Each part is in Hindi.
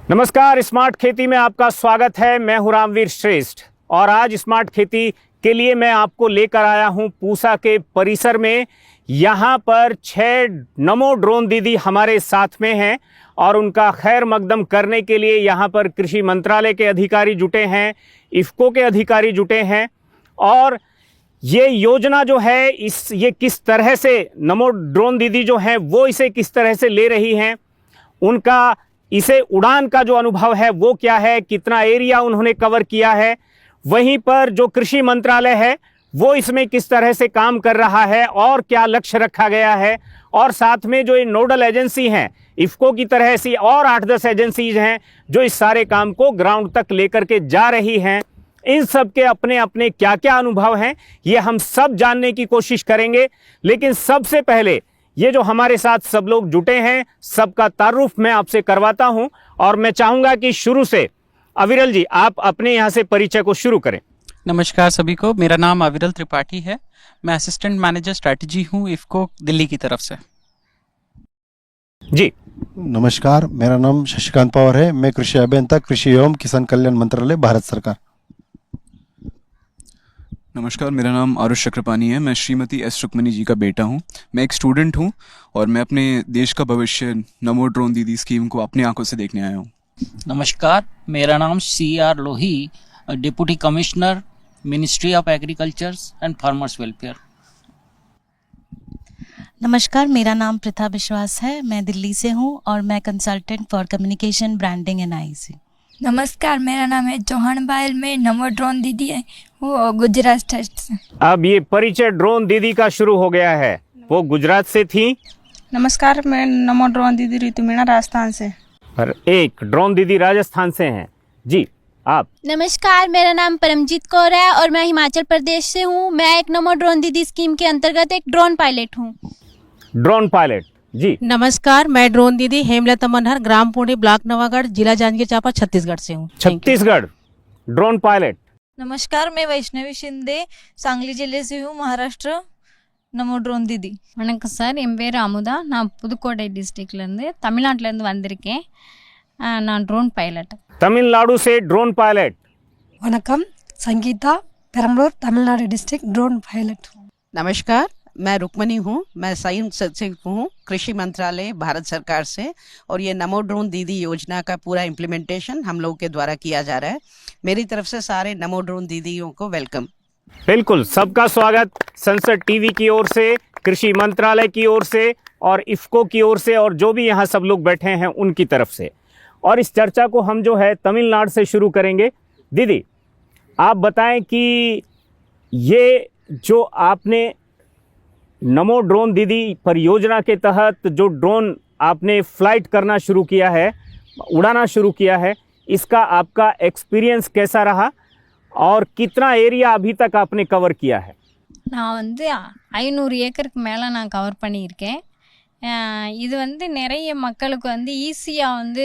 नमस्कार, स्मार्ट खेती में आपका स्वागत है। मैं हूं रामवीर श्रेष्ठ और आज स्मार्ट खेती के लिए मैं आपको लेकर आया हूं पूसा के परिसर में। यहां पर 6 नमो ड्रोन दीदी हमारे साथ में हैं और उनका खैर मकदम करने के लिए यहां पर कृषि मंत्रालय के अधिकारी जुटे हैं, इफ्को के अधिकारी जुटे हैं और ये योजना जो है ये किस तरह से नमो ड्रोन दीदी जो हैं वो इसे किस तरह से ले रही हैं, उनका इसे उड़ान का जो अनुभव है वो क्या है, कितना एरिया उन्होंने कवर किया है, वहीं पर जो कृषि मंत्रालय है वो इसमें किस तरह से काम कर रहा है और क्या लक्ष्य रखा गया है, और साथ में जो ये नोडल एजेंसी हैं इफ्को की तरह सी और 8-10 एजेंसीज हैं जो इस सारे काम को ग्राउंड तक लेकर के जा रही हैं। इन सब के अपने अपने क्या क्या अनुभव हैं ये हम सब जानने की कोशिश करेंगे। लेकिन सबसे पहले ये जो हमारे साथ सब लोग जुटे हैं सबका तारुफ मैं आपसे करवाता हूं और मैं चाहूंगा कि शुरू से अविरल जी आप अपने यहां से परिचय को शुरू करें। नमस्कार सभी को, मेरा नाम अविरल त्रिपाठी है। मैं असिस्टेंट मैनेजर स्ट्रैटेजी हूं इफ्को दिल्ली की तरफ से। जी नमस्कार, मेरा नाम शशिकांत पवार है। मैं कृषि अभियंता, कृषि एवं किसान कल्याण मंत्रालय, भारत सरकार। नमस्कार, मेरा नाम आरुष चक्रपाणी है। मैं श्रीमती एस रुक्मणी जी का बेटा हूं। मैं एक स्टूडेंट हूं और मैं अपने देश का भविष्य नमो ड्रोन दीदी स्कीम को अपनी आंखों से देखने आया हूं। नमस्कार, मेरा नाम CR Lohi, deputy commissioner, ministry of agriculture and farmers welfare. नमस्कार, मेरा नाम प्रथा विश्वास है। मैं दिल्ली से हूँ और मैं consultant for communication, branding and IC। नमस्कार, मेरा नाम है चौहान बायल। मैं नमो ड्रोन दीदी है वो गुजरात स्टेट से। अब ये परिचय ड्रोन दीदी का शुरू हो गया है, वो गुजरात से थी। नमस्कार, मैं नमो ड्रोन दीदी ऋतु मीणा राजस्थान से। और एक ड्रोन दीदी राजस्थान से हैं। जी आप। नमस्कार, मेरा नाम परमजीत कौर है और मैं हिमाचल प्रदेश से हूँ। मैं एक नमो ड्रोन दीदी स्कीम के अंतर्गत एक ड्रोन पायलट हूँ। ड्रोन पायलट जी। नमस्कार, मैं ड्रोन दीदी हेमलता मनहर, ग्राम पुणे, ब्लॉक नवागढ़, जिला जांजगीर चांपा, छत्तीसगढ़ से हूँ। Chhattisgarh drone pilot. नमस्कार, मैं वैष्णवी शिंदे, सांगली जिले से हूँ, महाराष्ट्र। नमो ड्रोन दीदी। வணக்கம் சார், என் பேர் அமுதா. நான் புதுக்கோட்டை டிஸ்ட்ரிக்ட்லேருந்து தமிழ்நாட்டிலேருந்து வந்திருக்கேன். நான் ड्रोन पायलट। तमिलनाडु से ड्रोन पायलट। वणक्कम, Sangeetha, Perambalur, Tamil Nadu district, drone pilot. नमस्कार, मैं रुक्मणी हूँ। मैं संयुक्त सचिव हूँ कृषि मंत्रालय, भारत सरकार से, और ये नमो ड्रोन दीदी योजना का पूरा इम्प्लीमेंटेशन हम लोग के द्वारा किया जा रहा है। मेरी तरफ से सारे नमो ड्रोन दीदियों को वेलकम। बिल्कुल, सबका स्वागत संसद टीवी की ओर से, कृषि मंत्रालय की ओर से और इफ्को की ओर से और जो भी यहाँ सब लोग बैठे हैं उनकी तरफ से। और इस चर्चा को हम जो है तमिलनाडु से शुरू करेंगे। दीदी आप बताएं कि ये जो आपने नमो ड्रोन दीदी परियोजना के तहत जो ड्रोन आपने फ्लाइट करना शुरू किया है, उड़ाना शुरू किया है, इसका आपका एक्सपीरियंस कैसा रहा और कितना एरिया अभी तक आपने कवर किया है? நான் வந்து 500 ஏக்கருக்கு மேலே நான் கவர் பண்ணியிருக்கேன். இது வந்து நிறைய மக்களுக்கு வந்து ஈஸியாக வந்து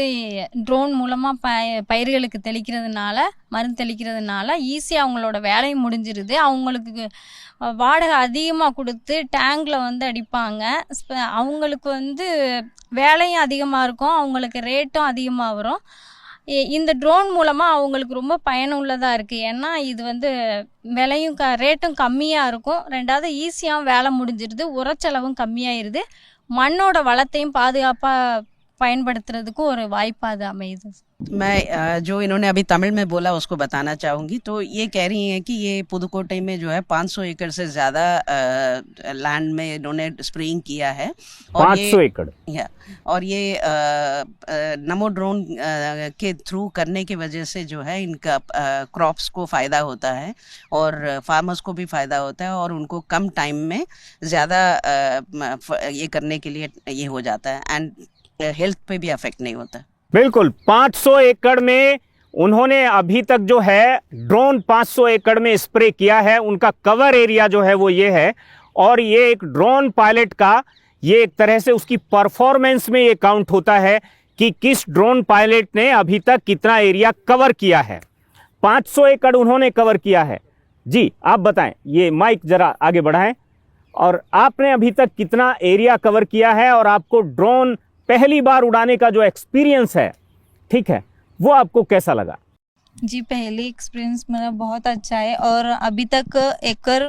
ட்ரோன் மூலமாக பயிர்களுக்கு தெளிக்கிறதுனால, மருந்து தெளிக்கிறதுனால ஈஸியாக அவங்களோட வேலையும் முடிஞ்சிருது. அவங்களுக்கு வாடகை அதிகமாக கொடுத்து டேங்கில் வந்து அடிப்பாங்க. அவங்களுக்கு வந்து வேலையும் அதிகமாக இருக்கும், அவங்களுக்கு ரேட்டும் அதிகமாக வரும். இந்த ட்ரோன் மூலமாக அவங்களுக்கு ரொம்ப பயனுள்ளதாக இருக்குது. ஏன்னா இது வந்து விலையும் ரேட்டும் கம்மியாக இருக்கும், ரெண்டாவது ஈஸியாகவும் வேலை முடிஞ்சிருது, உரச்செலவும் கம்மியாயிருது, மண்ணோட வளத்தையும் பாதுகாப்பாக பயன்படுத்துறதுக்கு ஒரு வாய்ப்பாக அது அமையுது। मैं जो इन्होंने अभी तमिल में बोला उसको बताना चाहूँगी। तो ये कह रही हैं कि ये पुदुकोट्टई में जो है 500 एकड़ से ज़्यादा लैंड में इन्होंने स्प्रेइंग किया है। और 500 एकड़ और ये नमो ड्रोन के थ्रू करने की वजह से जो है इनका क्रॉप्स को फ़ायदा होता है और फार्मर्स को भी फ़ायदा होता है और उनको कम टाइम में ज़्यादा ये करने के लिए ये हो जाता है एंड हेल्थ पे भी अफेक्ट नहीं होता। बिल्कुल, 500 एकड़ में उन्होंने अभी तक जो है ड्रोन 500 एकड़ में स्प्रे किया है। उनका कवर एरिया जो है वो ये है और ये एक ड्रोन पायलट का ये एक तरह से उसकी परफॉर्मेंस में ये काउंट होता है कि किस ड्रोन पायलट ने अभी तक कितना एरिया कवर किया है। 500 एकड़ उन्होंने कवर किया है। जी आप बताएं, ये माइक जरा आगे बढ़ाएं, और आपने अभी तक कितना एरिया कवर किया है और आपको ड्रोन पहली बार उड़ाने का जो एक्सपीरियंस है, ठीक है, वो आपको कैसा लगा? जी पहले एक्सपीरियंस मेरा बहुत अच्छा है और अभी तक एकड़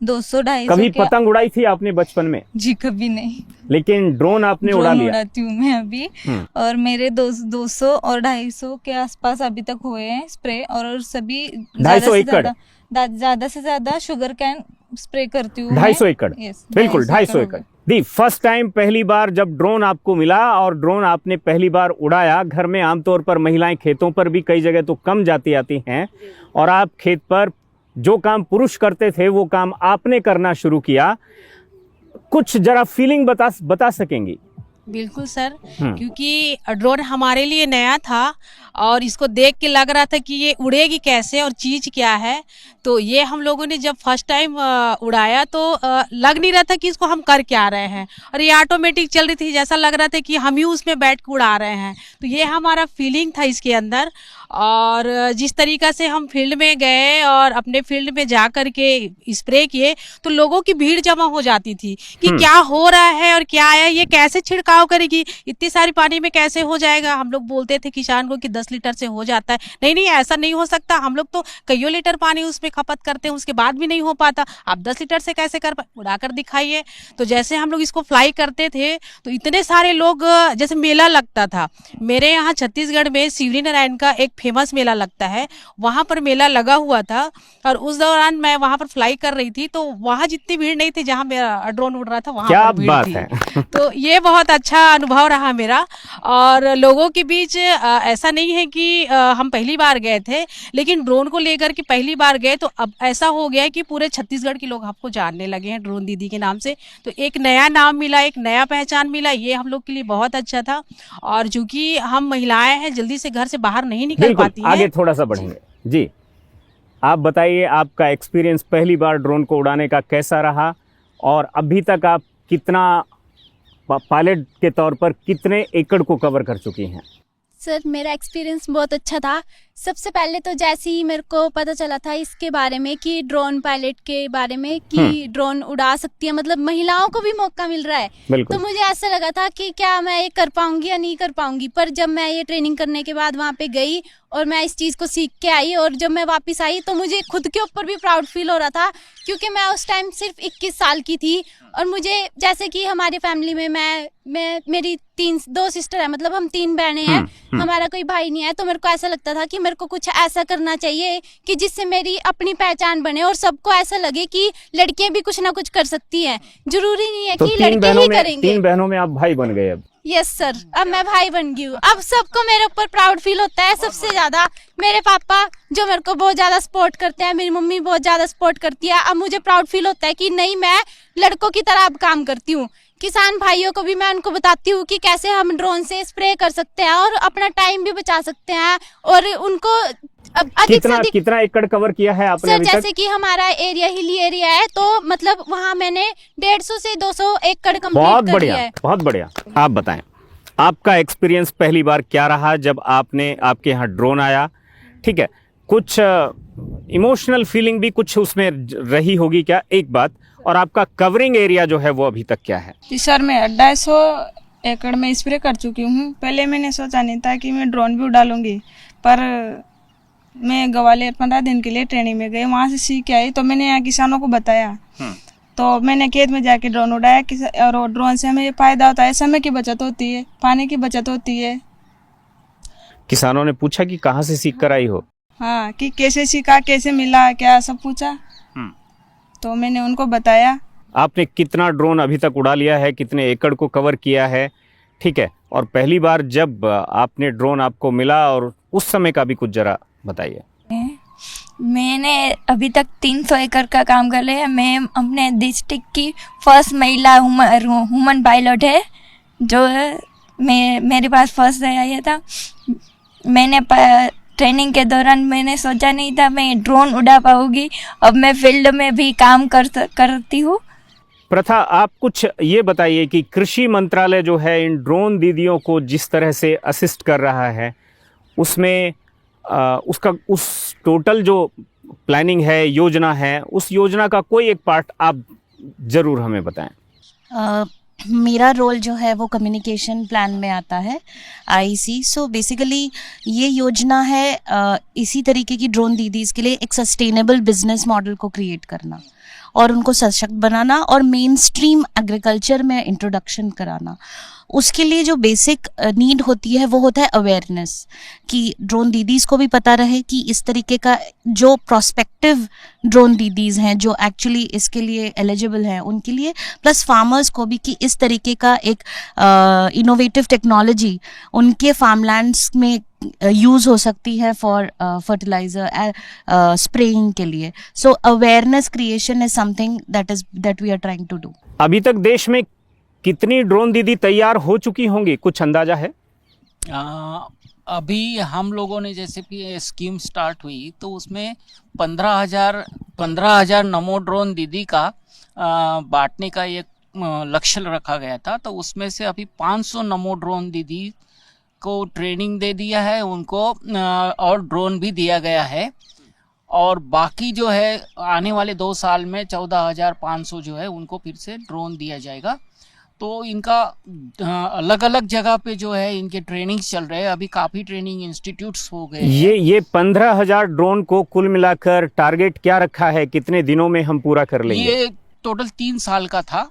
200-250 कभी के पतंग उड़ाई थी आपने बचपन में? जी कभी नहीं। लेकिन ड्रोन आपने उड़ा ड्रोन लिया? उड़ाती हूँ मैं अभी और मेरे 200 और 250 के आसपास अभी तक हुए हैं स्प्रे और सभी 250 एकड़? ज्यादा से ज्यादा शुगर कैन स्प्रे करती हूँ 250 एकड़? यस बिल्कुल 250 एकड़। दी फर्स्ट टाइम, पहली बार जब ड्रोन आपको मिला और ड्रोन आपने पहली बार उड़ाया, घर में आमतौर पर महिलाएं खेतों पर भी कई जगह तो कम जाती आती हैं और आप खेत पर जो काम पुरुष करते थे वो काम आपने करना शुरू किया। कुछ जरा फीलिंग बता सकेंगी? बिल्कुल सर, क्योंकि ड्रोन हमारे लिए नया था और इसको देख के लग रहा था कि ये उड़ेगी कैसे और चीज क्या है। तो ये हम लोगों ने जब फर्स्ट टाइम उड़ाया तो लग नहीं रहा था कि इसको हम कर क्या रहे हैं और ये ऑटोमेटिक चल रही थी, जैसा लग रहा था कि हम ही उसमें बैठ के उड़ा रहे हैं। तो ये हमारा फीलिंग था इसके अंदर। और जिस तरीका से हम फील्ड में गए और अपने फील्ड में जा कर के स्प्रे किए तो लोगों की भीड़ जमा हो जाती थी कि क्या हो रहा है और क्या है, ये कैसे छिड़काव करेगी, इतनी सारी पानी में कैसे हो जाएगा। हम लोग बोलते थे किसान को कि 10 लीटर से हो जाता है, नहीं ऐसा नहीं हो सकता, हम लोग तो कईयों लीटर पानी उसमें खपत करते हैं, उसके बाद भी नहीं हो पाता, आप 10 लीटर से कैसे कर पाए, उड़ाकर दिखाइए। तो जैसे हम लोग इसको फ्लाई करते थे तो इतने सारे लोग, जैसे मेला लगता था मेरे यहाँ छत्तीसगढ़ में शिवरी नारायण का एक फेमस मेला लगता है, वहां पर मेला लगा हुआ था और उस दौरान मैं वहां पर फ्लाई कर रही थी तो वहां जितनी भीड़ नहीं थी जहां मेरा ड्रोन उड़ रहा था वहां क्या पर भीड़ बात थी। है। तो ये बहुत अच्छा अनुभव रहा मेरा। और लोगों के बीच ऐसा नहीं है कि हम पहली बार गए थे, लेकिन ड्रोन को लेकर के पहली बार गए तो अब ऐसा हो गया है कि पूरे छत्तीसगढ़ के लोग आपको जानने लगे हैं ड्रोन दीदी के नाम से। तो एक नया नाम मिला, एक नया पहचान मिला, ये हम लोग के लिए बहुत अच्छा था। और चूंकि हम महिलाएं हैं, जल्दी से घर से बाहर नहीं निकल पाती हैं। आगे थोड़ा सा बढ़ेंगे जी। आप बताइए आपका एक्सपीरियंस पहली बार ड्रोन को उड़ाने का कैसा रहा और अभी तक आप कितना पायलट के तौर पर कितने एकड़ को कवर कर चुकी हैं? सर मेरा एक्सपीरियंस बहुत अच्छा था। सबसे पहले तो जैसे ही मेरे को पता चला था इसके बारे में कि ड्रोन पायलट के बारे में कि ड्रोन उड़ा सकती है, मतलब महिलाओं को भी मौका मिल रहा है, तो मुझे ऐसा लगा था कि क्या मैं ये कर पाऊंगी या नहीं कर पाऊंगी। पर जब मैं ये ट्रेनिंग करने के बाद वहाँ पे गई और मैं इस चीज़ को सीख के आई और जब मैं वापस आई तो मुझे खुद के ऊपर भी प्राउड फील हो रहा था, क्योंकि मैं उस टाइम सिर्फ 21 साल की थी और मुझे, जैसे कि हमारी फैमिली में मैं मेरी 2 सिस्टर है, मतलब हम 3 बहनें हैं, हमारा कोई भाई नहीं है। तो मेरे को ऐसा लगता था कि मेरे को कुछ ऐसा करना चाहिए कि जिससे मेरी अपनी पहचान बने और सबको ऐसा लगे कि लड़कियां भी कुछ ना कुछ कर सकती हैं, जरूरी नहीं है तो कि लड़के ही करेंगे। 3 बहनों में आप भाई बन गए अब? यस सर, अब मैं भाई बन गई हूँ। अब सबको मेरे ऊपर प्राउड फील होता है। सबसे ज्यादा मेरे पापा जो मेरे को बहुत ज्यादा सपोर्ट करते हैं, मेरी मम्मी बहुत ज्यादा सपोर्ट करती है। अब मुझे प्राउड फील होता है कि नहीं, मैं लड़कों की तरह अब काम करती हूँ। किसान भाइयों को भी मैं उनको बताती हूँ कि कैसे हम ड्रोन से स्प्रे कर सकते हैं और अपना टाइम भी बचा सकते हैं और उनको अधिक से अधिक। कितना एकड़ कवर किया है आपने सर अभी तक? जैसे कि हमारा एरिया हिली एरिया है तो मतलब वहाँ मैंने 150 से 200 एकड़ कंप्लीट कर लिया है। बहुत बढ़िया। आप बताएं आपका एक्सपीरियंस पहली बार क्या रहा जब आपके यहाँ ड्रोन आया? ठीक है, कुछ इमोशनल फीलिंग भी कुछ उसमें रही होगी क्या, एक बात, और आपका कवरिंग एरिया जो है वो अभी तक क्या है? जी सर, मैं 250 एकड़ में स्प्रे कर चुकी हूँ। पहले मैंने सोचा नहीं था कि मैं ड्रोन भी उड़ा लूँगी, पर मैं ग्वालियर 15 दिन के लिए ट्रेनिंग में गई, वहाँ से सीख के आई तो मैंने यहाँ किसानों को बताया। तो मैंने खेत में जाके ड्रोन उड़ाया और ड्रोन से हमें फायदा होता है, समय की बचत होती है, पानी की बचत होती है। किसानों ने पूछा कि कहाँ से सीख कर आई हो? हाँ, कि कैसे सीखा, कैसे मिला, क्या सब पूछा, तो मैंने उनको बताया। आपने कितना ड्रोन अभी तक उड़ा लिया है, कितने एकड़ को कवर किया है? ठीक है, और पहली बार जब आपने ड्रोन आपको मिला और उस समय का भी कुछ जरा बताइए। मैंने अभी तक 300 एकड़ का काम कर लिया है। मैं अपने डिस्ट्रिक्ट की फर्स्ट महिला वुमन पायलट है, जो मेरे पास फर्स्ट आया था। मैंने ट्रेनिंग के दौरान मैंने सोचा नहीं था मैं ड्रोन उड़ा पाऊंगी। अब मैं फील्ड में भी काम करती हूँ। प्रथा, आप कुछ ये बताइए कि कृषि मंत्रालय जो है इन ड्रोन दीदियों को जिस तरह से असिस्ट कर रहा है उसमें उस टोटल जो प्लानिंग है, योजना है, उस योजना का कोई एक पार्ट आप जरूर हमें बताएं। मेरा रोल जो है वो कम्युनिकेशन प्लान में आता है आईसी। सो बेसिकली ये योजना है इसी तरीके की ड्रोन दीदीज़ के लिए एक सस्टेनेबल बिजनेस मॉडल को क्रिएट करना और उनको सशक्त बनाना और मेन स्ट्रीम एग्रीकल्चर में इंट्रोडक्शन कराना। उसके लिए जो बेसिक नीड होती है वो होता है अवेयरनेस, कि ड्रोन दीदीज़ को भी पता रहे कि इस तरीके का जो प्रोस्पेक्टिव ड्रोन दीदीज़ हैं जो एक्चुअली इसके लिए एलिजिबल हैं उनके लिए, प्लस फार्मर्स को भी कि इस तरीके का एक इनोवेटिव टेक्नोलॉजी उनके फार्मलैंड्स में यूज़ हो सकती है फॉर फर्टिलाइजर स्प्रेइंग के लिए। So awareness creation is something that we are trying to do. अभी तक देश में कितनी ड्रोन दीदी तैयार हो चुकी होंगी, कुछ अंदाजा है? अभी हम लोगों ने जैसे कि ये स्कीम स्टार्ट हुई तो उसमें 15,000 नमो ड्रोन दीदी का बांटने का एक लक्ष्य रखा गया था। तो उसमें से अभी 500 नमो ड्रोन दीदी को ट्रेनिंग दे दिया है उनको, और ड्रोन भी दिया गया है। और बाकी जो है आने वाले 2 साल में 14,500 जो है उनको फिर से ड्रोन दिया जाएगा। तो इनका अलग अलग जगह पे जो है इनके ट्रेनिंग चल रहे हैं। अभी काफ़ी ट्रेनिंग इंस्टीट्यूट्स हो गए हैं। ये 15,000 ड्रोन को कुल मिलाकर टारगेट क्या रखा है, कितने दिनों में हम पूरा कर लेंगे? ये टोटल 3 साल का था,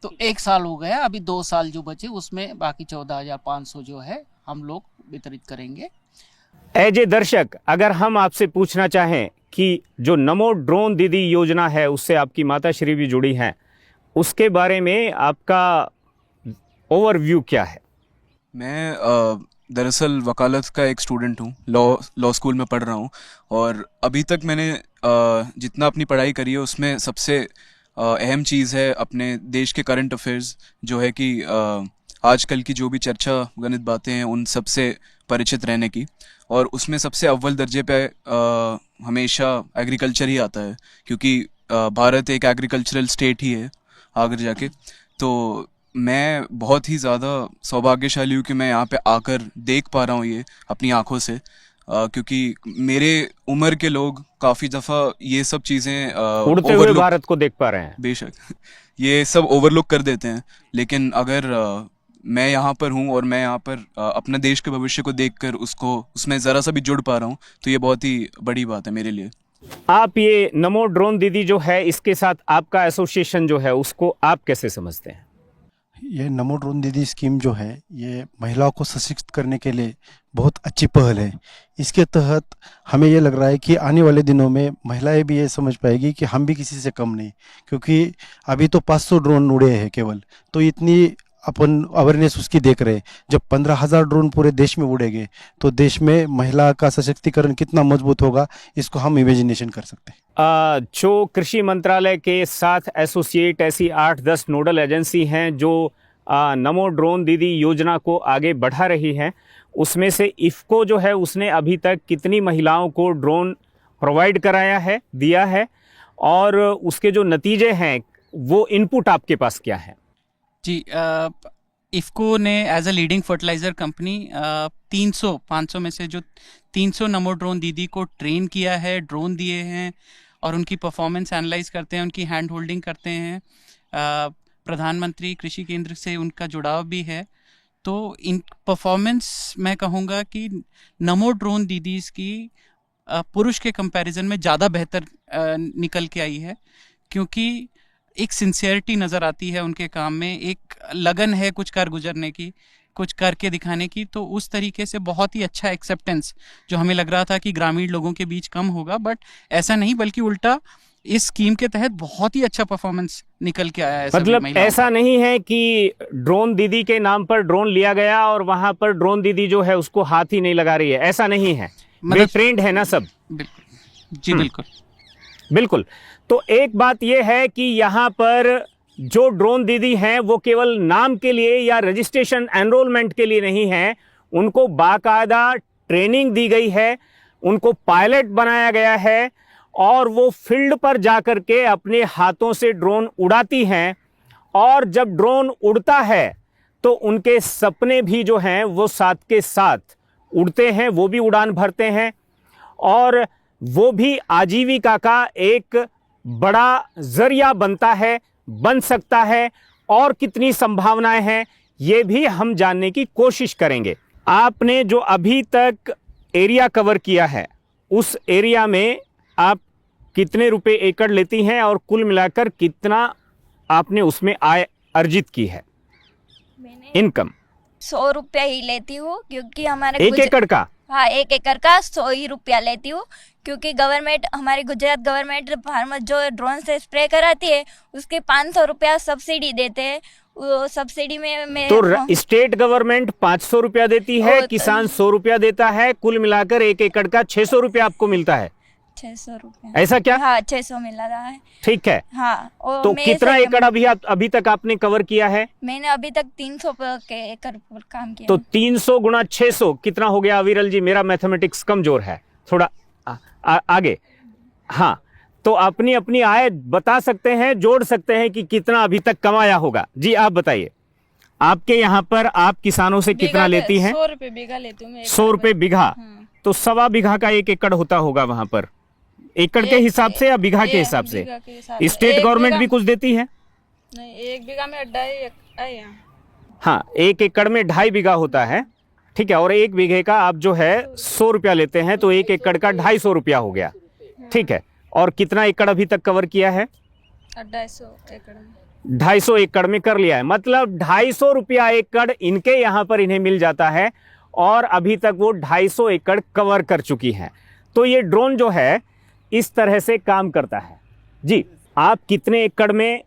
तो 1 साल हो गया, अभी 2 साल जो बचे उसमें बाकी 14,500 जो है हम लोग वितरित करेंगे। एज ए दर्शक अगर हम आपसे पूछना चाहें कि जो नमो ड्रोन दीदी योजना है उससे आपकी माता श्री भी जुड़ी हैं, उसके बारे में आपका ओवरव्यू क्या है? मैं दरअसल वकालत का एक स्टूडेंट हूँ, लॉ स्कूल में पढ़ रहा हूँ। और अभी तक मैंने जितना अपनी पढ़ाई करी है उसमें सबसे अहम चीज़ है अपने देश के करंट अफेयर्स, जो है कि आजकल की जो भी चर्चा गणित बातें हैं उन सब से परिचित रहने की। और उसमें सबसे अव्वल दर्जे पे हमेशा एग्रीकल्चर ही आता है, क्योंकि भारत एक एग्रीकल्चरल स्टेट ही है आगे जाके। तो मैं बहुत ही ज़्यादा सौभाग्यशाली हूँ कि मैं यहाँ पे आकर देख पा रहा हूँ ये अपनी आँखों से, क्योंकि मेरे उम्र के लोग काफ़ी दफ़ा ये सब चीज़ें उड़ते हुए भारत को देख पा रहे हैं। बेशक ये सब ओवरलुक कर देते हैं, लेकिन अगर मैं यहाँ पर हूँ और मैं यहाँ पर अपने देश के भविष्य को देखकर उसमें ज़रा सा भी जुड़ पा रहा हूँ, तो ये बहुत ही बड़ी बात है मेरे लिए। आप ये नमो ड्रोन दीदी जो है इसके साथ आपका एसोसिएशन जो है उसको आप कैसे समझते हैं? ये नमो ड्रोन दीदी स्कीम जो है ये महिलाओं को सशक्त करने के लिए बहुत अच्छी पहल है। इसके तहत हमें ये लग रहा है कि आने वाले दिनों में महिलाएं भी ये समझ पाएगी कि हम भी किसी से कम नहीं, क्योंकि अभी तो 500 ड्रोन उड़े हैं केवल, तो इतनी अपन अवेयरनेस उसकी देख रहे हैं। जब 15,000 ड्रोन पूरे देश में उड़ेंगे तो देश में महिला का सशक्तिकरण कितना मजबूत होगा, इसको हम इमेजिनेशन कर सकते हैं। जो कृषि मंत्रालय के साथ एसोसिएट ऐसी 8-10 नोडल एजेंसी हैं जो नमो ड्रोन दीदी योजना को आगे बढ़ा रही हैं, उसमें से इफ़को जो है उसने अभी तक कितनी महिलाओं को ड्रोन प्रोवाइड कराया है, दिया है, और उसके जो नतीजे हैं वो इनपुट आपके पास क्या है? जी, इफ़को ने as a leading fertilizer company 500 में से जो 300 नमो ड्रोन दीदी को ट्रेन किया है, ड्रोन दिए हैं और उनकी परफॉर्मेंस एनालाइज करते हैं, उनकी हैंड होल्डिंग करते हैं। प्रधानमंत्री कृषि केंद्र से उनका जुड़ाव भी है। तो इन परफॉर्मेंस मैं कहूँगा कि नमो ड्रोन दीदीज़ की पुरुष के कंपैरिजन में ज़्यादा बेहतर निकल के आई है, क्योंकि एक सिंसियरिटी नज़र आती है उनके काम में, एक लगन है कुछ कर गुजरने की, कुछ करके दिखाने की। तो उस तरीके से बहुत ही अच्छा एक्सेप्टेंस, जो हमें लग रहा था कि ग्रामीण लोगों के बीच कम होगा, बट ऐसा नहीं, बल्कि उल्टा इस स्कीम के तहत बहुत ही अच्छा परफॉर्मेंस निकल के आया है। मतलब ऐसा नहीं है कि ड्रोन दीदी के नाम पर ड्रोन लिया गया और वहां पर ड्रोन दीदी जो है उसको हाथ ही नहीं लगा रही है, ऐसा नहीं है। मतलब ट्रेंड है ना सब? बिल्कुल जी, बिल्कुल बिल्कुल। तो एक बात यह है कि यहाँ पर जो ड्रोन दीदी हैं वो केवल नाम के लिए या रजिस्ट्रेशन एनरोलमेंट के लिए नहीं है, उनको बाकायदा ट्रेनिंग दी गई है, उनको पायलट बनाया गया है और वो फील्ड पर जाकर के अपने हाथों से ड्रोन उड़ाती हैं। और जब ड्रोन उड़ता है तो उनके सपने भी जो हैं वो साथ के साथ उड़ते हैं, वो भी उड़ान भरते हैं, और वो भी आजीविका का एक बड़ा जरिया बन सकता है और कितनी संभावनाएं हैं ये भी हम जानने की कोशिश करेंगे। आपने जो अभी तक एरिया कवर किया है उस एरिया में आप कितने रुपए एकड़ लेती हैं और कुल मिलाकर कितना आपने उसमें आय अर्जित की है? इनकम 100 रुपया ही लेती हूँ क्योंकि हमारे एक एकड़ का? हाँ, 1 एकड़ का 100 ही रुपया लेती हूँ क्योंकि गवर्नमेंट, हमारी गुजरात गवर्नमेंट फार्मर जो ड्रोन से स्प्रे कराती है उसके 500 रुपया सब्सिडी देते हैं। वो सब्सिडी में मैं तो स्टेट गवर्नमेंट 500 रुपया देती है, किसान 100 रुपया देता है, कुल मिलाकर 1 एकड़ का 600 रुपया आपको मिलता है। 600 रुपया, ऐसा क्या? हाँ, 600 मिला रहा है। ठीक है। हाँ, तो कितना एकड़ अभी तक आपने कवर किया है? मैंने अभी तक 300 के एकड़ पर काम किया। तो 300 गुना 600 कितना हो गया अविरल जी? मेरा मैथमेटिक्स कमजोर है थोड़ा। आगे। हाँ, तो अपनी अपनी आय बता सकते हैं, जोड़ सकते हैं कि कितना अभी तक कमाया होगा। जी आप बताइए, आपके यहाँ पर आप किसानों से कितना लेती हैं? 100 रुपए बीघा लेती हूँ मैं। 100 रुपए बीघा? तो 1.25 बीघा का 1 एकड़ होता होगा वहां पर, एकड़ के हिसाब से या बीघा के हिसाब से? स्टेट गवर्नमेंट भी कुछ देती है? नहीं, 1 बीघा में 2.5। हाँ, 1 एकड़ में 2.5 बीघा होता है, ठीक है। और 1 बीघे का आप जो है 100 रुपया लेते हैं तो 1 एकड़ का 250 रुपया हो गया, ठीक है। और कितना एकड़ अभी तक कवर किया है? 250 एकड़ में। 250 एकड़ में कर लिया है, मतलब 250 रुपया एकड़ इनके यहाँ पर इन्हें मिल जाता है और अभी तक वो 250 एकड़ कवर कर चुकी हैं। तो ये ड्रोन जो है इस तरह से काम करता है। जी, आप कितने एकड़ में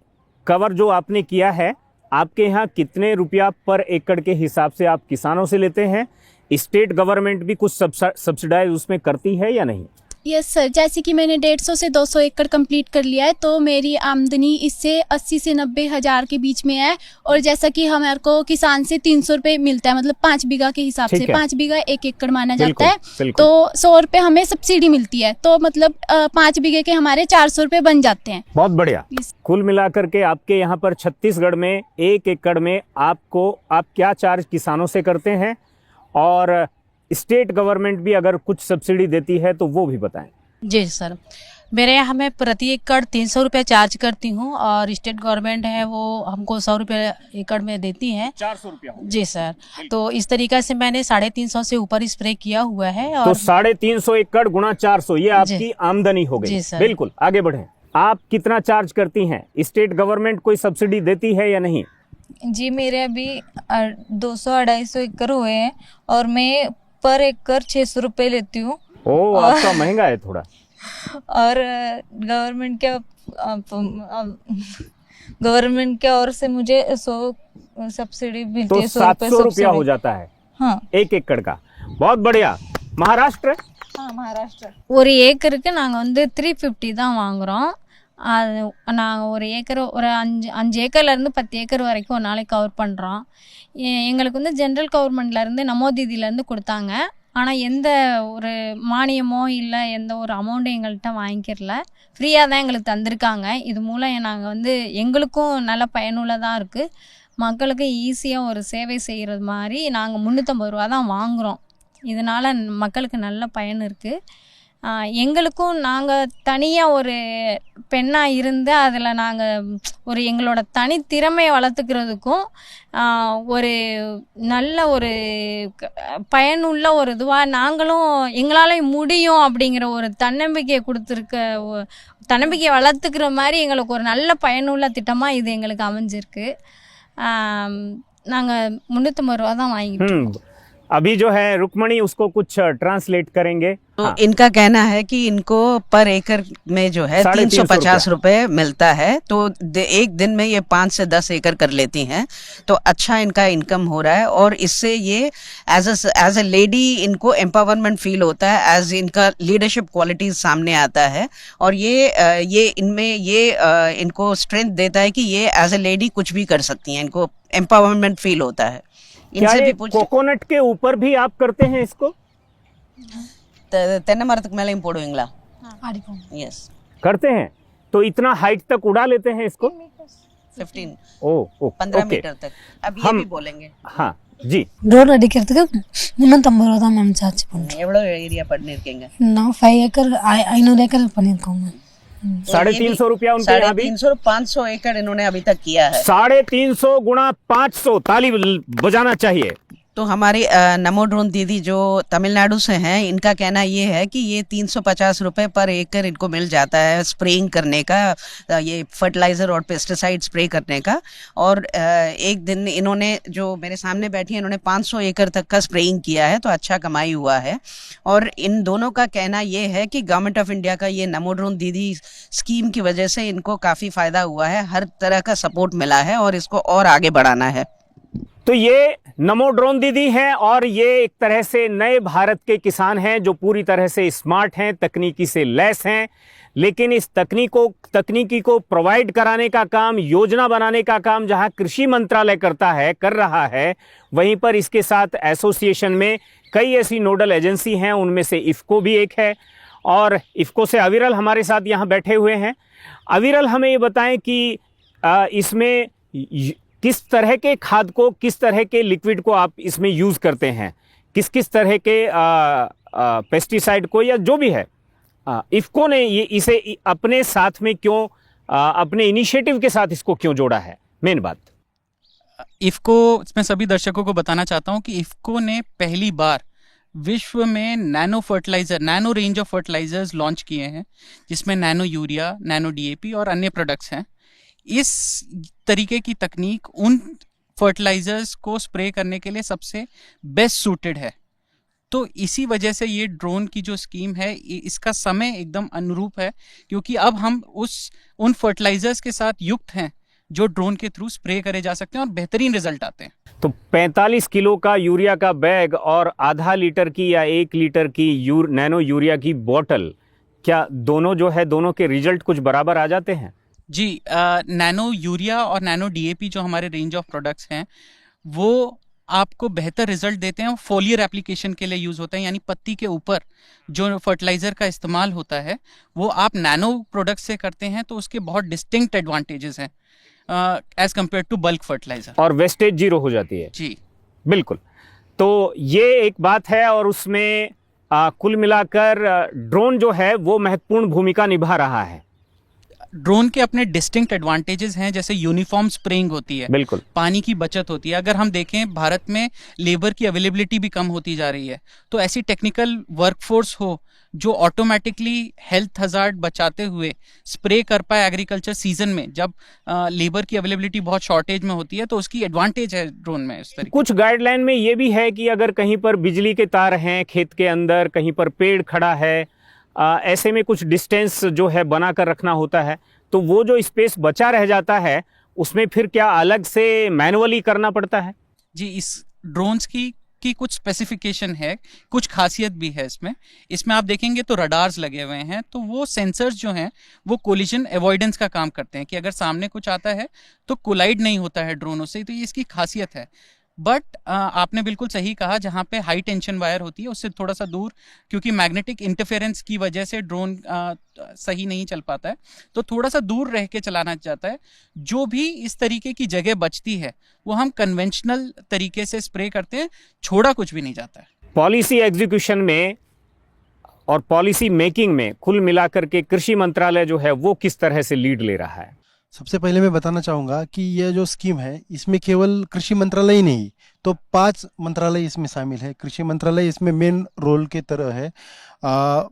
कवर जो आपने किया है, आपके यहाँ कितने रुपया पर एकड़ के हिसाब से आप किसानों से लेते हैं? स्टेट गवर्नमेंट भी कुछ सब्सिडाइज उसमें करती है या नहीं? यस सर, जैसे कि मैंने 150 से 200 एकड़ कंप्लीट कर लिया है तो मेरी आमदनी इससे 80 से 90 हज़ार के बीच में है। और जैसा कि हमारे को किसान से 300 रुपये मिलता है, मतलब 5 बीघा के हिसाब से 5 बीघा 1 एकड़ माना जाता है, तो 100 रुपये हमें सब्सिडी मिलती है, तो मतलब 5 बीघे के हमारे 400 रुपये बन जाते हैं। बहुत बढ़िया। कुल मिलाकर के आपके यहाँ पर छत्तीसगढ़ में 1 एकड़ में आप क्या चार्ज किसानों से करते हैं, और स्टेट गवर्नमेंट भी अगर कुछ सब्सिडी देती है तो वो भी बताएं। जी सर, मेरे यहाँ मैं प्रति एकड़ 300 रुपये चार्ज करती हूँ और स्टेट गवर्नमेंट है वो हमको 100 रुपये एकड़ में देती है। 400 रुपया। जी सर, तो इस तरीका से मैंने 350 से ऊपर स्प्रे किया हुआ है। और तो 350 एकड़ गुणा 400 ये आपकी आमदनी हो गई। जी सर। बिल्कुल, आगे बढ़े। आप कितना चार्ज करती हैं? स्टेट गवर्नमेंट कोई सब्सिडी देती है या नहीं? जी, मेरे अभी 200-250 एकड़ हुए हैं और मैं पर एकड़ 600 रुपये लेती हूँ। ओ, आपका महंगा है थोड़ा। और गवर्नमेंट के ओर से मुझे 100 सब्सिडी मिलती तो है। 700 रुपया हो जाता है। हाँ, 1 एकड़ का। बहुत बढ़िया। महाराष्ट्र? हाँ, महाराष्ट्र। ஒரு ஏக்கருக்கு நாங்கள் வந்து 350 தான் வாங்குகிறோம். அது நாங்கள் ஒரு ஏக்கர் ஒரு 5 ஏக்கர்லேருந்து 10 ஏக்கர் வரைக்கும் ஒரு நாளைக்கு கவர் பண்ணுறோம். எங்களுக்கு வந்து ஜென்ரல் கவர்மெண்ட்லேருந்து நமோதிதிலேருந்து கொடுத்தாங்க. ஆனால் எந்த ஒரு மானியமோ இல்லை எந்த ஒரு அமௌண்ட்டும் எங்கள்கிட்ட வாங்கிக்கிறல, ஃப்ரீயாக தான் எங்களுக்கு தந்திருக்காங்க. இது மூலம் நாங்கள் வந்து எங்களுக்கும் நல்ல பயனுள்ளதாக இருக்குது, மக்களுக்கு ஈஸியாக ஒரு சேவை செய்கிறது மாதிரி நாங்கள் 350 ரூபா தான் வாங்குகிறோம். இதனால் மக்களுக்கு நல்ல பயன் இருக்குது. எங்களுக்கும் நாங்கள் தனியாக ஒரு பெண்ணாக இருந்து அதில் நாங்கள் ஒரு எங்களோட தனித்திறமையை வளர்த்துக்கிறதுக்கும் ஒரு நல்ல ஒரு பயனுள்ள ஒரு இதுவாக நாங்களும் எங்களால் முடியும் அப்படிங்கிற ஒரு தன்னம்பிக்கையை தன்னம்பிக்கையை வளர்த்துக்கிற மாதிரி எங்களுக்கு ஒரு நல்ல பயனுள்ள திட்டமாக இது எங்களுக்கு அமைஞ்சிருக்கு. நாங்கள் 350 ரூபா தான் வாங்கிட்டு अभी जो है रुक्मणी उसको कुछ ट्रांसलेट करेंगे। तो हाँ। इनका कहना है कि इनको पर एकड़ में जो है 350 रुपए मिलता है, तो एक दिन में ये 5 से 10 एकड़ कर लेती हैं, तो अच्छा इनका इनकम हो रहा है। और इससे ये एज अ लेडी इनको एम्पावरमेंट फील होता है, एज इनका लीडरशिप क्वालिटीज सामने आता है, और ये इनमें ये इनको स्ट्रेंथ देता है कि ये एज अ लेडी कुछ भी कर सकती हैं, इनको एम्पावरमेंट फील होता है। इनसे भी कोकोनट के ऊपर भी आप करते हैं इसको? தென்னை மரத்துக்கு மேலேயும் போடுவீங்களா? यस, करते हैं। तो इतना हाइट तक उड़ा लेते हैं इसको? 15 मीटर तक। अब ये भी बोलेंगे। हाँ जी। ரோடு அடிக்கிறதுக்கு 350 ரூபா தான் மேம் சார்ஜ் பண்ணுறோம். எவ்வளோ ஏரியா பண்ணியிருக்கீங்க? நான் 5 ஏக்கர் 500 ஏக்கர் பண்ணியிருக்கோம் மேம். ₹350 रुपया उनके यहाँ भी 350 500 एकड़ इन्होंने अभी तक किया है। 350 गुणा 500, ताली बजाना चाहिए। तो हमारी नमो ड्रोन दीदी जो तमिलनाडु से हैं, इनका कहना ये है कि ये 350 रुपये पर एकड़ इनको मिल जाता है स्प्रेइंग करने का, ये फर्टिलाइज़र और पेस्टिसाइड स्प्रे करने का। और एक दिन इन्होंने, जो मेरे सामने बैठी हैं, इन्होंने 500 एकड़ तक का स्प्रेइंग किया है, तो अच्छा कमाई हुआ है। और इन दोनों का कहना ये है कि गवर्नमेंट ऑफ इंडिया का ये नमो ड्रोन दीदी स्कीम की वजह से इनको काफ़ी फ़ायदा हुआ है, हर तरह का सपोर्ट मिला है और इसको और आगे बढ़ाना है। तो ये नमो ड्रोन दीदी हैं और ये एक तरह से नए भारत के किसान हैं जो पूरी तरह से स्मार्ट हैं, तकनीकी से लैस हैं। लेकिन इस तकनीकी को प्रोवाइड कराने का काम, योजना बनाने का काम जहां कृषि मंत्रालय कर रहा है, वहीं पर इसके साथ एसोसिएशन में कई ऐसी नोडल एजेंसी हैं, उनमें से इफ़को भी एक है। और इफ़को से अविरल हमारे साथ यहाँ बैठे हुए हैं। अविरल, हमें ये बताएं कि इसमें किस तरह के खाद को, किस तरह के लिक्विड को आप इसमें यूज़ करते हैं, किस किस तरह के पेस्टिसाइड को, या जो भी है, इफ़को ने इसे अपने साथ में क्यों, अपने इनिशिएटिव के साथ इसको क्यों जोड़ा है, मेन बात। इफ़को, मैं सभी दर्शकों को बताना चाहता हूं कि इफ़को ने पहली बार विश्व में nano fertilizer, nano range of fertilizers launch किए हैं, जिसमें नैनो यूरिया, नैनो डीएपी और अन्य प्रोडक्ट्स हैं। इस तरीके की तकनीक उन फर्टिलाइजर्स को स्प्रे करने के लिए सबसे बेस्ट सूटेड है। तो इसी वजह से ये ड्रोन की जो स्कीम है, इसका समय एकदम अनुरूप है, क्योंकि अब हम उन फर्टिलाइजर्स के साथ युक्त हैं जो ड्रोन के थ्रू स्प्रे करे जा सकते हैं और बेहतरीन रिजल्ट आते हैं। तो 45 किलो का यूरिया का बैग और आधा लीटर की या 1 लीटर की नैनो यूरिया की बोतल, क्या दोनों जो है, दोनों के रिजल्ट कुछ बराबर आ जाते हैं? जी, नैनो यूरिया और नैनो डीएपी जो हमारे रेंज ऑफ प्रोडक्ट्स हैं, वो आपको बेहतर रिजल्ट देते हैं। फोलियर एप्लीकेशन के लिए यूज़ होते हैं, यानी पत्ती के ऊपर जो फर्टिलाइज़र का इस्तेमाल होता है वो आप नैनो प्रोडक्ट से करते हैं, तो उसके बहुत डिस्टिंक्ट एडवांटेजेस हैं as compared to bulk fertilizer. और वेस्टेज जीरो हो जाती है। जी बिल्कुल। तो ये एक बात है, और उसमें कुल मिलाकर ड्रोन जो है वो महत्वपूर्ण भूमिका निभा रहा है। ड्रोन के अपने डिस्टिंक्ट एडवांटेजेस हैं, जैसे यूनिफॉर्म स्प्रेइंग होती है, बिल्कुल, पानी की बचत होती है। अगर हम देखें, भारत में लेबर की अवेलेबिलिटी भी कम होती जा रही है, तो ऐसी टेक्निकल वर्कफोर्स हो जो ऑटोमेटिकली हेल्थ हजार्ड बचाते हुए स्प्रे कर पाए एग्रीकल्चर सीजन में, जब लेबर की अवेलेबिलिटी बहुत शॉर्टेज में होती है, तो उसकी एडवांटेज है ड्रोन में। इस तरीके कुछ गाइडलाइन में ये भी है कि अगर कहीं पर बिजली के तार हैं खेत के अंदर, कहीं पर पेड़ खड़ा है, ऐसे में कुछ डिस्टेंस जो है बनाकर रखना होता है, तो वो जो स्पेस बचा रह जाता है उसमें फिर क्या अलग से मैनुअली करना पड़ता है? जी, इस ड्रोन्स की कुछ स्पेसिफिकेशन है, कुछ खासियत भी है इसमें आप देखेंगे तो रडार्स लगे हुए हैं, तो वो सेंसर्स जो हैं वो कोलिजन अवॉइडेंस का काम करते हैं, कि अगर सामने कुछ आता है तो कोलाइड नहीं होता है ड्रोनों से। तो ये इसकी खासियत है। बट आपने बिल्कुल सही कहा, जहाँ पे हाई टेंशन वायर होती है उससे थोड़ा सा दूर, क्योंकि मैग्नेटिक इंटरफेरेंस की वजह से ड्रोन सही नहीं चल पाता है, तो थोड़ा सा दूर रह के चलाना चाहता है। जो भी इस तरीके की जगह बचती है वो हम कन्वेंशनल तरीके से स्प्रे करते हैं, छोड़ा कुछ भी नहीं जाता है। पॉलिसी एग्जीक्यूशन में और पॉलिसी मेकिंग में कुल मिलाकर के कृषि मंत्रालय जो है वो किस तरह से लीड ले रहा है? सबसे पहले मैं बताना चाहूँगा कि ये जो स्कीम है, इसमें केवल कृषि मंत्रालय ही नहीं, तो 5 मंत्रालय इसमें शामिल है। कृषि मंत्रालय इसमें मेन रोल के तरह है।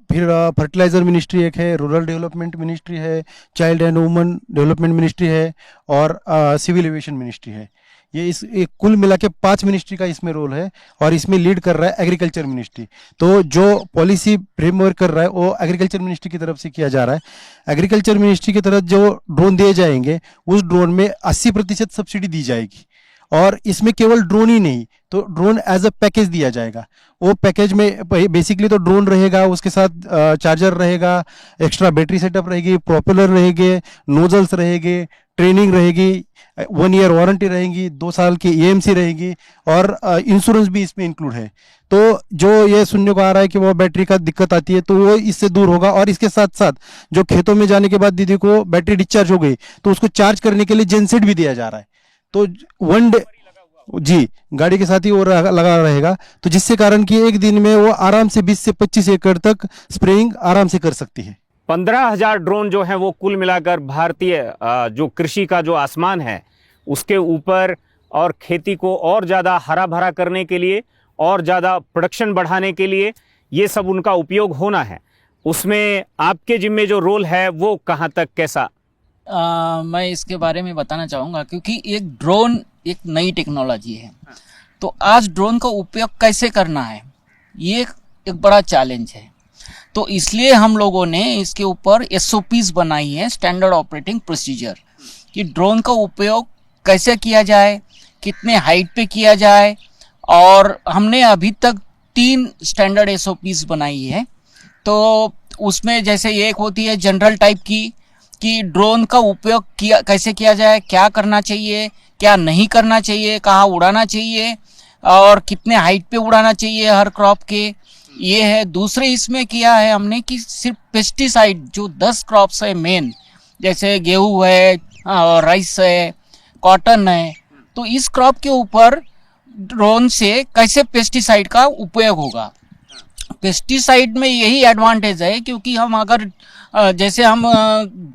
फिर फर्टिलाइज़र मिनिस्ट्री एक है, रूरल डेवलपमेंट मिनिस्ट्री है, child and women development ministry है, और सिविल एविएशन मिनिस्ट्री है। ये कुल मिला के 5 मिनिस्ट्री का इसमें रोल है, और इसमें लीड कर रहा है एग्रीकल्चर मिनिस्ट्री। तो जो पॉलिसी फ्रेमवर्क कर रहा है वो एग्रीकल्चर मिनिस्ट्री की तरफ से किया जा रहा है। एग्रीकल्चर मिनिस्ट्री की तरफ जो ड्रोन दिए जाएंगे, उस ड्रोन में 80% सब्सिडी दी जाएगी। और इसमें केवल ड्रोन ही नहीं, तो ड्रोन एज अ पैकेज दिया जाएगा। वो पैकेज में बेसिकली तो ड्रोन रहेगा, उसके साथ चार्जर रहेगा, एक्स्ट्रा बैटरी सेटअप रहेगी, प्रोपेलर रहेंगे, नोजल्स रहेंगे, ट्रेनिंग रहेगी, 1 ईयर वारंटी रहेगी, 2 साल की EMC रहेगी, और इंश्योरेंस भी इसमें इंक्लूड है। तो जो ये सुनने को आ रहा है कि वो बैटरी का दिक्कत आती है, तो वो इससे दूर होगा। और इसके साथ साथ जो खेतों में जाने के बाद दीदी को बैटरी डिस्चार्ज हो गई, तो उसको चार्ज करने के लिए जेनसेट भी दिया जा रहा है। तो 1 डे, जी, गाड़ी के साथ ही वो लगा रहेगा, तो जिससे कारण कि एक दिन में वो आराम से 20 से 25 एकड़ तक स्प्रेइंग आराम से कर सकती है। 15,000 ड्रोन जो हैं वो कुल मिलाकर भारतीय जो कृषि का जो आसमान है उसके ऊपर और खेती को और ज़्यादा हरा भरा करने के लिए और ज़्यादा प्रोडक्शन बढ़ाने के लिए ये सब उनका उपयोग होना है। उसमें आपके जिम्मे जो रोल है वो कहाँ तक कैसा? मैं इसके बारे में बताना चाहूँगा, क्योंकि एक ड्रोन एक नई टेक्नोलॉजी है, तो आज ड्रोन का उपयोग कैसे करना है ये एक बड़ा चैलेंज है। तो इसलिए हम लोगों ने इसके ऊपर SOPs बनाई है, स्टैंडर्ड ऑपरेटिंग प्रोसीजर, कि ड्रोन का उपयोग कैसे किया जाए, कितने हाइट पे किया जाए। और हमने अभी तक 3 स्टैंडर्ड SOPs बनाई है। तो उसमें जैसे एक होती है जनरल टाइप की, कि ड्रोन का उपयोग कैसे किया जाए, क्या करना चाहिए, क्या नहीं करना चाहिए, कहाँ उड़ाना चाहिए और कितने हाइट पे उड़ाना चाहिए हर क्रॉप के, ये है। दूसरे इसमें किया है हमने कि सिर्फ पेस्टिसाइड जो 10 क्रॉप्स है मेन, जैसे गेहूँ है, राइस है, कॉटन है, तो इस क्रॉप के ऊपर ड्रोन से कैसे पेस्टिसाइड का उपयोग होगा। पेस्टिसाइड में यही एडवांटेज है, क्योंकि हम अगर जैसे हम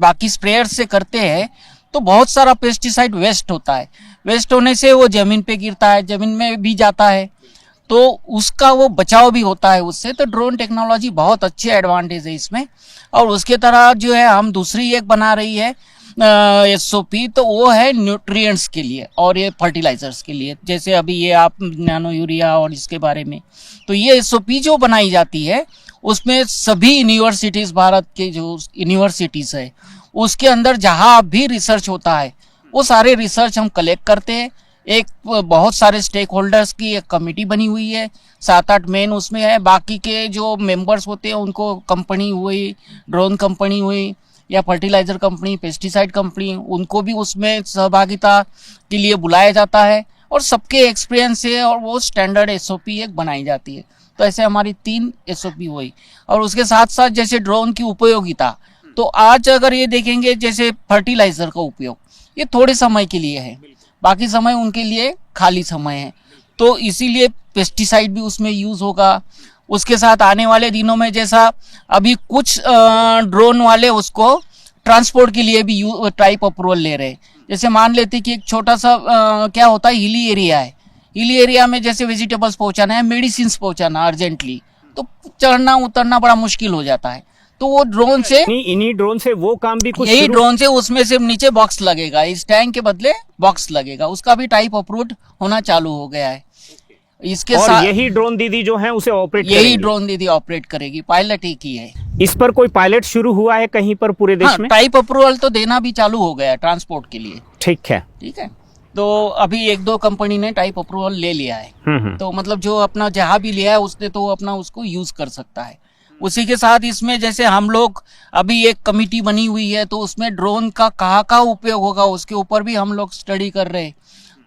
बाकी स्प्रेयर से करते हैं तो बहुत सारा पेस्टिसाइड वेस्ट होता है, वेस्ट होने से वो ज़मीन पे गिरता है, ज़मीन में भी जाता है, तो उसका वो बचाव भी होता है उससे। तो ड्रोन टेक्नोलॉजी बहुत अच्छी एडवांटेज है इसमें। और उसके तरह जो है हम दूसरी एक बना रही है SOP, तो वो है न्यूट्रिएंट्स के लिए और ये फर्टिलाइजर्स के लिए। जैसे अभी ये आप नैनो यूरिया और इसके बारे में, तो ये SOP जो बनाई जाती है उसमें सभी यूनिवर्सिटीज़, भारत के जो यूनिवर्सिटीज़ है उसके अंदर जहाँ भी रिसर्च होता है वो सारे रिसर्च हम कलेक्ट करते हैं। एक बहुत सारे स्टेक होल्डर्स की एक कमेटी बनी हुई है, 7-8 मेन उसमें है। बाकी के जो मेंबर्स होते हैं उनको कंपनी हुई, ड्रोन कंपनी हुई या फर्टिलाइजर कंपनी, पेस्टिसाइड कंपनी, उनको भी उसमें सहभागिता के लिए बुलाया जाता है और सबके एक्सपीरियंस से और वो स्टैंडर्ड SOP एक बनाई जाती है। तो ऐसे हमारी 3 SOP हुई। और उसके साथ साथ जैसे ड्रोन की उपयोगिता, तो आज अगर ये देखेंगे जैसे फर्टिलाइजर का उपयोग ये थोड़े समय के लिए है, बाकी समय उनके लिए खाली समय है, तो इसीलिए पेस्टिसाइड भी उसमें यूज़ होगा। उसके साथ आने वाले दिनों में जैसा अभी कुछ ड्रोन वाले उसको ट्रांसपोर्ट के लिए भी टाइप अप्रूवल ले रहे हैं। जैसे मान लेते कि एक छोटा सा क्या होता है, हिली एरिया है, हिली एरिया में जैसे वेजिटेबल्स पहुंचाना है, मेडिसिन पहुंचाना अर्जेंटली, तो चढ़ना उतरना बड़ा मुश्किल हो जाता है। तो वो ड्रोन से, इन्हीं ड्रोन से वो काम भी कुछ यही ड्रोन से उसमें से नीचे बॉक्स लगेगा, इस टैंक के बदले बॉक्स लगेगा, उसका भी टाइप अप्रूव्ड होना चालू हो गया है। इसके और साथ यही ड्रोन दीदी जो है उसे ऑपरेट यही ड्रोन दीदी ऑपरेट करेगी, पायलट एक ही है। इस पर कोई पायलट शुरू हुआ है कहीं पर पूरे देश में? टाइप अप्रूवल तो देना भी चालू हो गया ट्रांसपोर्ट के लिए। ठीक है, ठीक है। तो अभी 1-2 कंपनी ने टाइप अप्रूवल ले लिया है। तो मतलब जो अपना जहाँ भी लिया है उसने तो अपना उसको यूज कर सकता है। उसी के साथ इसमें जैसे हम लोग अभी एक कमिटी बनी हुई है, तो उसमें ड्रोन का कहाँ उपयोग होगा उसके ऊपर भी हम लोग स्टडी कर रहे हैं।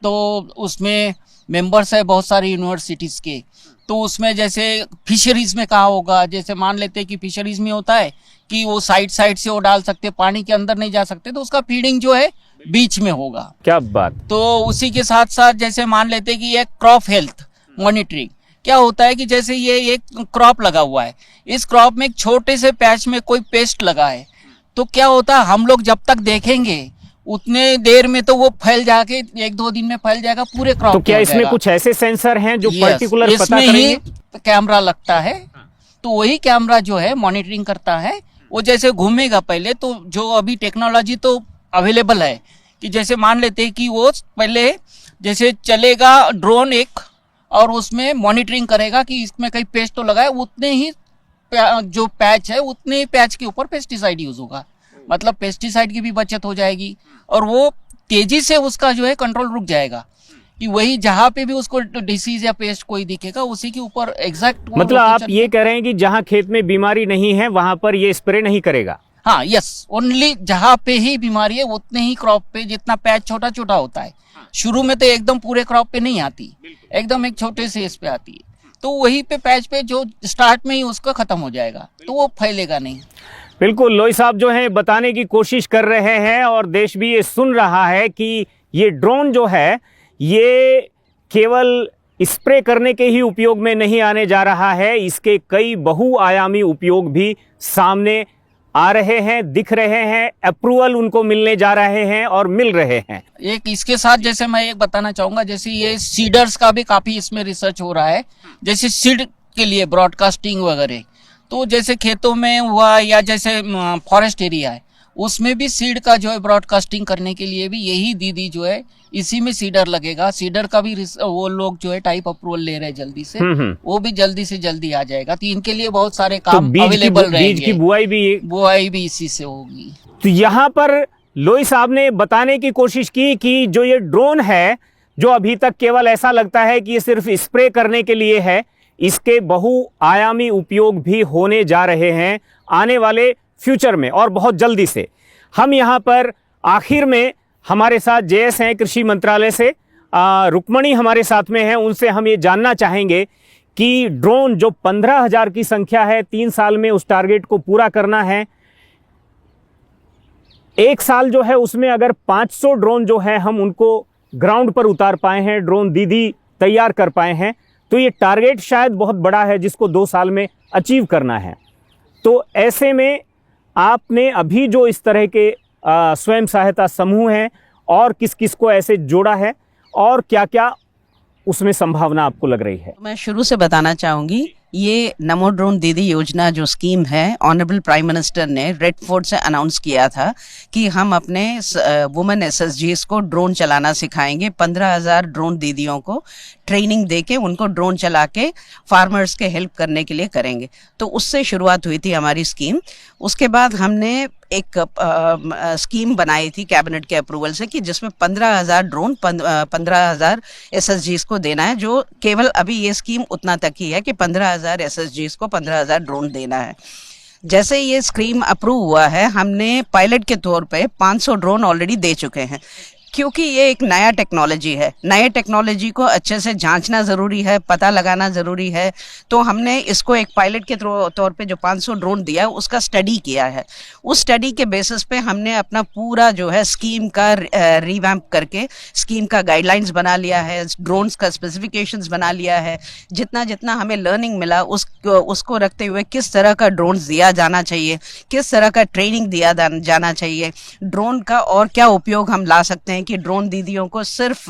तो उसमें मेंबर्स है बहुत सारी यूनिवर्सिटीज़ के। तो उसमें जैसे फिशरीज में कहाँ होगा, जैसे मान लेते हैं कि फिशरीज में होता है कि वो साइड से वो डाल सकते, पानी के अंदर नहीं जा सकते, तो उसका फीडिंग जो है बीच में होगा। क्या बात। तो उसी के साथ साथ जैसे मान लेते हैं कि एक क्रॉप हेल्थ मॉनिटरिंग, क्या होता है कि जैसे ये एक क्रॉप लगा हुआ है, इस क्रॉप में एक छोटे से पैच में कोई पेस्ट लगा है, तो क्या होता है हम लोग जब तक देखेंगे उतने देर में तो वो फैल जाके 1-2 दिन में फैल जाएगा पूरे क्रॉप। तो क्या इसमें कुछ ऐसे सेंसर हैं जो पर्टिकुलर पता करेंगे? कैमरा लगता है, तो वही कैमरा जो है मॉनिटरिंग करता है। वो जैसे घूमेगा पहले, तो जो अभी टेक्नोलॉजी तो अवेलेबल है कि जैसे मान लेते हैं कि वो पहले जैसे चलेगा ड्रोन एक, और उसमें मॉनिटरिंग करेगा कि इसमें कहीं पेस्ट तो लगा है, उतने ही जो पैच है उतने ही पैच के ऊपर पेस्टिसाइड यूज होगा, मतलब पेस्टिसाइड की भी बचत हो जाएगी और वो तेजी से उसका जो है कंट्रोल रुक जाएगा कि वही जहाँ पे भी उसको डिसीज या पेस्ट कोई दिखेगा उसी के ऊपर एग्जैक्ट। मतलब आप ये कह रहे हैं कि जहाँ खेत में बीमारी नहीं है वहां पर ये स्प्रे नहीं करेगा? हाँ, यस, ओनली जहाँ पे ही बीमारी है उतने ही क्रॉप पे, जितना पैच छोटा छोटा होता है, शुरू में तो एकदम पूरे क्रॉप पे नहीं आती, एकदम एक छोटे से इस पे आती है, तो वही पे पैच पे जो स्टार्ट में ही उसका खत्म हो जाएगा, तो वो फैलेगा नहीं। बिल्कुल, लोई साहब जो है बताने की कोशिश कर रहे हैं और देश भी ये सुन रहा है कि ये ड्रोन जो है ये केवल स्प्रे करने के ही उपयोग में नहीं आने जा रहा है, इसके कई बहुआयामी उपयोग भी सामने आ रहे हैं, दिख रहे हैं, अप्रूवल उनको मिलने जा रहे हैं और मिल रहे हैं। एक इसके साथ जैसे मैं एक बताना चाहूंगा, जैसे ये सीडर्स का भी काफी इसमें रिसर्च हो रहा है, जैसे सीड के लिए ब्रॉडकास्टिंग वगैरह, तो जैसे खेतों में हुआ या जैसे फॉरेस्ट एरिया है उसमें भी सीड का जो है ब्रॉडकास्टिंग करने के लिए भी यही दीदी जो है इसी में सीडर लगेगा। सीडर का भी वो लोग जो है टाइप अप्रूवल ले रहे हैं जल्दी से, वो भी जल्दी से जल्दी आ जाएगा। तो इनके लिए बहुत सारे काम अवेलेबल रहेंगे। बीज की बुआई भी इसी से होगी। तो यहाँ पर लोई साहब ने बताने की कोशिश की कि जो ये ड्रोन है, जो अभी तक केवल ऐसा लगता है कि ये सिर्फ स्प्रे करने के लिए है, इसके बहुआयामी उपयोग भी होने जा रहे हैं आने वाले फ्यूचर में और बहुत जल्दी से। हम यहाँ पर आखिर में हमारे साथ जेएस हैं कृषि मंत्रालय से, रुक्मणी हमारे साथ में हैं, उनसे हम ये जानना चाहेंगे कि ड्रोन जो 15,000 की संख्या है, 3 साल में उस टारगेट को पूरा करना है। 1 साल जो है उसमें अगर 500 ड्रोन जो है हम उनको ग्राउंड पर उतार पाए हैं, ड्रोन दीदी तैयार कर पाए हैं, तो ये टारगेट शायद बहुत बड़ा है जिसको 2 साल में अचीव करना है। तो ऐसे में आपने अभी जो इस तरह के स्वयं सहायता समूह हैं और किस किस को ऐसे जोड़ा है और क्या क्या उसमें संभावना आपको लग रही है? मैं शुरू से बताना चाहूँगी, ये नमो ड्रोन दीदी योजना जो स्कीम है, ऑनरेबल प्राइम मिनिस्टर ने रेड फोर्ट से अनाउंस किया था कि हम अपने वुमेन एसएसजीज को ड्रोन चलाना सिखाएंगे। 15,000 ड्रोन दीदियों को ट्रेनिंग देके उनको ड्रोन चला के फार्मर्स के हेल्प करने के लिए करेंगे। तो उससे शुरुआत हुई थी हमारी स्कीम। उसके बाद हमने एक स्कीम बनाई थी कैबिनेट के अप्रूवल से कि जिसमें 15,000 ड्रोन 15,000 एसएसजीज को देना है। जो केवल अभी ये स्कीम उतना तक ही है कि 15,000 एसएसजीज को 15,000 ड्रोन देना है। जैसे ये स्कीम अप्रूव हुआ है, हमने पायलट के तौर पे 500 ड्रोन ऑलरेडी दे चुके हैं। क्योंकि ये एक नया टेक्नोलॉजी है, नए टेक्नोलॉजी को अच्छे से जांचना ज़रूरी है, पता लगाना ज़रूरी है। तो हमने इसको एक पायलट के तौर पे जो 500 ड्रोन दिया है उसका स्टडी किया है। उस स्टडी के बेसिस पे हमने अपना पूरा जो है स्कीम का रिवैम्प करके स्कीम का गाइडलाइंस बना लिया है, ड्रोन्स का स्पेसिफिकेशंस बना लिया है। जितना जितना हमें लर्निंग मिला उसको रखते हुए किस तरह का ड्रोन्स दिया जाना चाहिए, किस तरह का ट्रेनिंग दिया जाना चाहिए, ड्रोन का और क्या उपयोग हम ला सकते हैं कि ड्रोन दीदियों को सिर्फ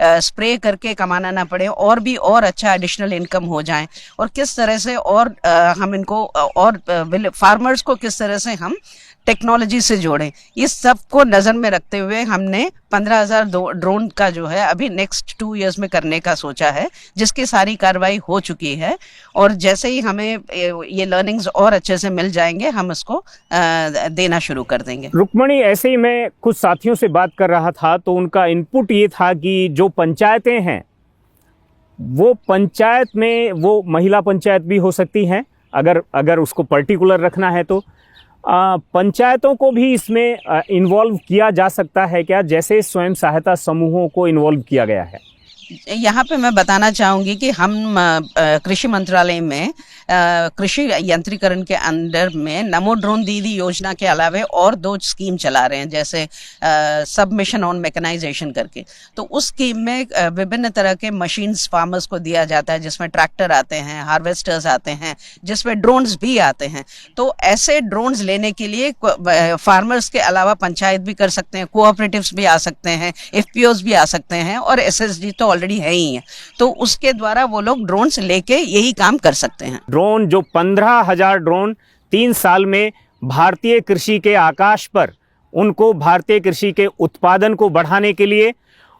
स्प्रे करके कमाना ना पड़े और भी और अच्छा एडिशनल इनकम हो जाए, और किस तरह से और हम इनको और फार्मर्स को किस तरह से हम टेक्नोलॉजी से जोड़ें। इस सब को नज़र में रखते हुए हमने 15,000 ड्रोन का जो है अभी नेक्स्ट 2 इयर्स में करने का सोचा है, जिसकी सारी कार्रवाई हो चुकी है। और जैसे ही हमें ये लर्निंग्स और अच्छे से मिल जाएंगे हम इसको देना शुरू कर देंगे। रुक्मणी, ऐसे ही मैं कुछ साथियों से बात कर रहा था तो उनका इनपुट ये था कि जो पंचायतें हैं वो पंचायत में वो महिला पंचायत भी हो सकती हैं, अगर उसको पर्टिकुलर रखना है तो पंचायतों को भी इसमें इन्वॉल्व किया जा सकता है क्या, जैसे स्वयं सहायता समूहों को इन्वॉल्व किया गया है? यहाँ पे मैं बताना चाहूँगी कि हम कृषि मंत्रालय में कृषि यंत्रीकरण के अंडर में नमो ड्रोन दीदी योजना के अलावा और 2 स्कीम चला रहे हैं, जैसे सब मिशन ऑन मैकेनाइजेशन करके। तो उस स्कीम में विभिन्न तरह के मशीन्स फार्मर्स को दिया जाता है, जिसमें ट्रैक्टर आते हैं, हार्वेस्टर्स आते हैं, जिसमें ड्रोन्स भी आते हैं। तो ऐसे ड्रोन्स लेने के लिए फार्मर्स के अलावा पंचायत भी कर सकते हैं, कोऑपरेटिव्स भी आ सकते हैं, एफपीओज भी आ सकते हैं, और एसएसजी तो ऑलरेडी है ही है। तो उसके द्वारा वो लोग ड्रोन्स लेके यही काम कर सकते हैं। ड्रोन जो 15,000 ड्रोन 3 साल में भारतीय कृषि के आकाश पर, उनको भारतीय कृषि के उत्पादन को बढ़ाने के लिए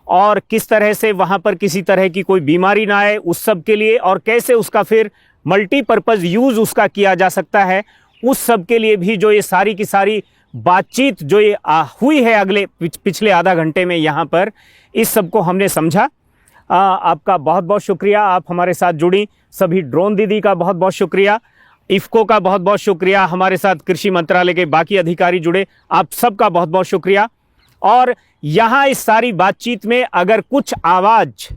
और किस तरह से वहां पर किसी तरह की कोई बीमारी ना आए उस सब के लिए, और कैसे उसका फिर मल्टीपर्पज़ यूज़ उसका किया जा सकता है, उस सब के लिए भी जो ये सारी की सारी बातचीत जो ये हुई है अगले पिछले आधा घंटे में यहाँ पर, इस सब को हमने समझा। आपका बहुत बहुत शुक्रिया, आप हमारे साथ जुड़ी। सभी ड्रोन दीदी का बहुत बहुत शुक्रिया, इफ़को का बहुत बहुत शुक्रिया, हमारे साथ कृषि मंत्रालय के बाकी अधिकारी जुड़े, आप सबका बहुत बहुत शुक्रिया। और यहाँ इस सारी बातचीत में अगर कुछ आवाज़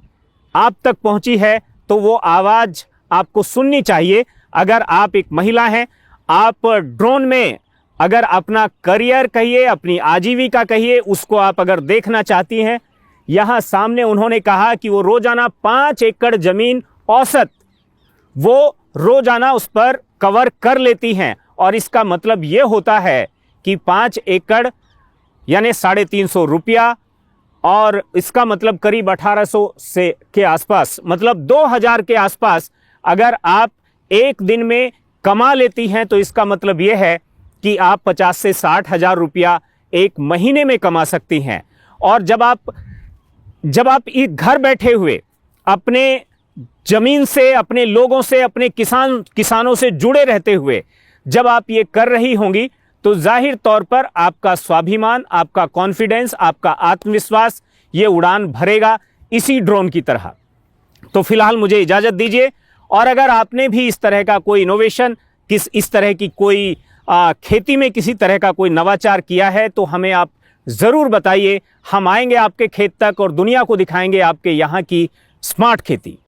आप तक पहुँची है तो वो आवाज़ आपको सुननी चाहिए। अगर आप एक महिला हैं, आप ड्रोन में अगर अपना करियर कहिए, अपनी आजीविका कहिए, उसको आप अगर देखना चाहती हैं, यहाँ सामने उन्होंने कहा कि वो रोजाना 5 एकड़ जमीन औसत वो रोजाना उस पर कवर कर लेती हैं, और इसका मतलब ये होता है कि 5 एकड़ यानी 350 रुपया, और इसका मतलब करीब 1800 से के आसपास, मतलब 2000 के आसपास अगर आप एक दिन में कमा लेती हैं तो इसका मतलब यह है कि आप 50 से 60 हजार रुपया एक महीने में कमा सकती हैं। और जब आप घर बैठे हुए अपने जमीन से, अपने लोगों से, अपने किसानों से जुड़े रहते हुए जब आप ये कर रही होंगी तो जाहिर तौर पर आपका स्वाभिमान, आपका कॉन्फिडेंस, आपका आत्मविश्वास ये उड़ान भरेगा इसी ड्रोन की तरह। तो फिलहाल मुझे इजाज़त दीजिए, और अगर आपने भी इस तरह का कोई इनोवेशन, इस तरह की कोई खेती में किसी तरह का कोई नवाचार किया है तो हमें आप ज़रूर बताइए। हम आएंगे आपके खेत तक और दुनिया को दिखाएंगे आपके यहाँ की स्मार्ट खेती।